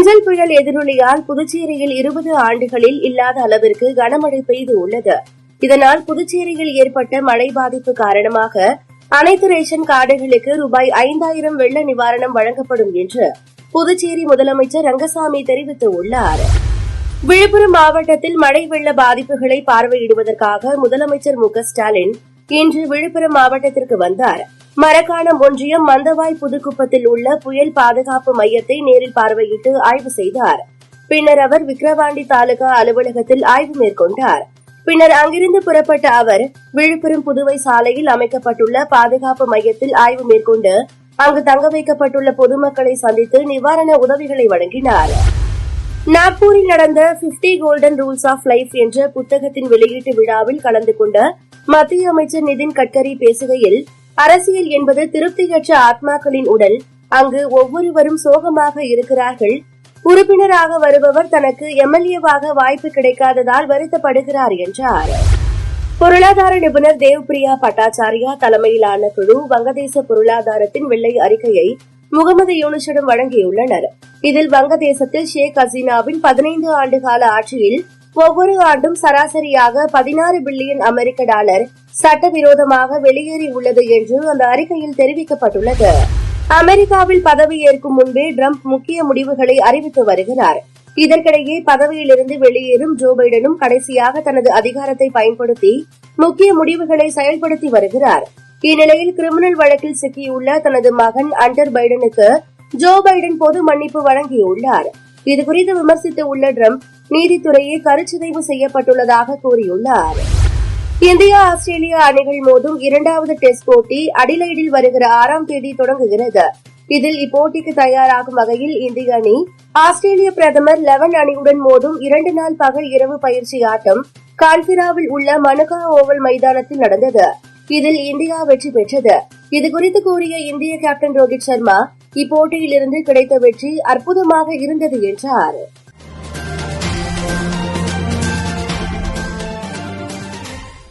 கிஞ்சல் புயல் எதிரொலியால் புதுச்சேரியில் 20 ஆண்டுகளில் இல்லாத அளவிற்கு கனமழை பெய்து உள்ளது. இதனால் புதுச்சேரியில் ஏற்பட்ட மழை பாதிப்பு காரணமாக அனைத்து ரேஷன் கார்டுகளுக்கு ரூபாய் 5000 வெள்ள நிவாரணம் வழங்கப்படும் என்று புதுச்சேரி முதலமைச்சர் ரங்கசாமி தெரிவித்துள்ளார். விழுப்புரம் மாவட்டத்தில் மழை வெள்ள பாதிப்புகளை பார்வையிடுவதற்காக முதலமைச்சர் மு.க.ஸ்டாலின் இன்று விழுப்புரம் மாவட்டத்திற்கு வந்தார். மரக்காணம் ஒன்றியம் மந்தவாய் புதுக்குப்பத்தில் உள்ள புயல் பாதுகாப்பு மையத்தை நேரில் பார்வையிட்டு ஆய்வு செய்தார். பின்னர் அவர் விக்கிரவாண்டி தாலுகா அலுவலகத்தில் ஆய்வு மேற்கொண்டார். பின்னர் அங்கிருந்து புறப்பட்ட அவர் விழுப்புரம் புதுவை சாலையில் அமைக்கப்பட்டுள்ள பாதுகாப்பு மையத்தில் ஆய்வு மேற்கொண்டு அங்கு தங்க வைக்கப்பட்டுள்ள பொதுமக்களை சந்தித்து நிவாரண உதவிகளை வழங்கினார். நாக்பூரில் நடந்த 50 கோல்டன் ரூல்ஸ் ஆஃப் லைஃப் என்ற புத்தகத்தின் வெளியீட்டு விழாவில் கலந்து கொண்ட மத்திய அமைச்சர் நிதின் கட்கரி பேசுகையில், அரசியல் என்பது திருப்தியற்ற ஆத்மாக்களின் உடல். அங்கு ஒவ்வொருவரும் சோகமாக இருக்கிறார்கள். உறுப்பினராக வருபவர் தனக்கு எம்எல்ஏவாக வாய்ப்பு கிடைக்காததால் வருத்தப்படுகிறார் என்றார். பொருளாதார நிபுணர் தேவ்பிரியா பட்டாச்சாரியா தலைமையிலான குழு வங்கதேச பொருளாதாரத்தின் வெள்ளை அறிக்கையை முகமது யூனுஸிடம் வழங்கியுள்ளனர். இதில் வங்கதேசத்தில் ஷேக் ஹசீனாவின் 15 ஆண்டுகால ஆட்சியில் ஒவ்வொரு ஆண்டும் சராசரியாக 16 பில்லியன் அமெரிக்க டாலர் சட்டவிரோதமாக வெளியேறியுள்ளது என்று அந்த அறிக்கையில் தெரிவிக்கப்பட்டுள்ளது. அமெரிக்காவில் பதவியேற்கும் முன்பே டிரம்ப் முக்கிய முடிவுகளை அறிவித்து வருகிறார். இதற்கிடையே பதவியிலிருந்து வெளியேறும் ஜோ பைடனும் கடைசியாக தனது அதிகாரத்தை பயன்படுத்தி முக்கிய முடிவுகளை செயல்படுத்தி வருகிறார். இந்நிலையில் கிரிமினல் வழக்கில் சிக்கியுள்ள தனது மகன் அண்டர் பைடனுக்கு ஜோ பைடன் பொது மன்னிப்பு வழங்கியுள்ளார். இதுகுறித்து விமர்சித்துள்ள டிரம்ப் நீதித்துறையை கருச்சிதைவு செய்யப்பட்டுள்ளதாக கூறியுள்ளார். இந்தியா ஆஸ்திரேலியா அணிகள் மோதும் 2வது டெஸ்ட் போட்டி அடிலைடில் வருகிற 6ஆம் தேதி தொடங்குகிறது. இதில் இப்போட்டிக்கு தயாராகும் வகையில் இந்திய அணி ஆஸ்திரேலிய பிரதமர் லெவன் அணியுடன் மோதும் 2 நாள் பகல் இரவு பயிற்சி ஆட்டம் கான்பிராவில் உள்ள மனுகா ஓவல் மைதானத்தில் நடந்தது. இதில் இந்தியா வெற்றி பெற்றது. இதுகுறித்து கூறிய இந்திய கேப்டன் ரோஹித் சர்மா, இப்போட்டியிலிருந்து கிடைத்த வெற்றி அற்புதமாக இருந்தது என்றார்.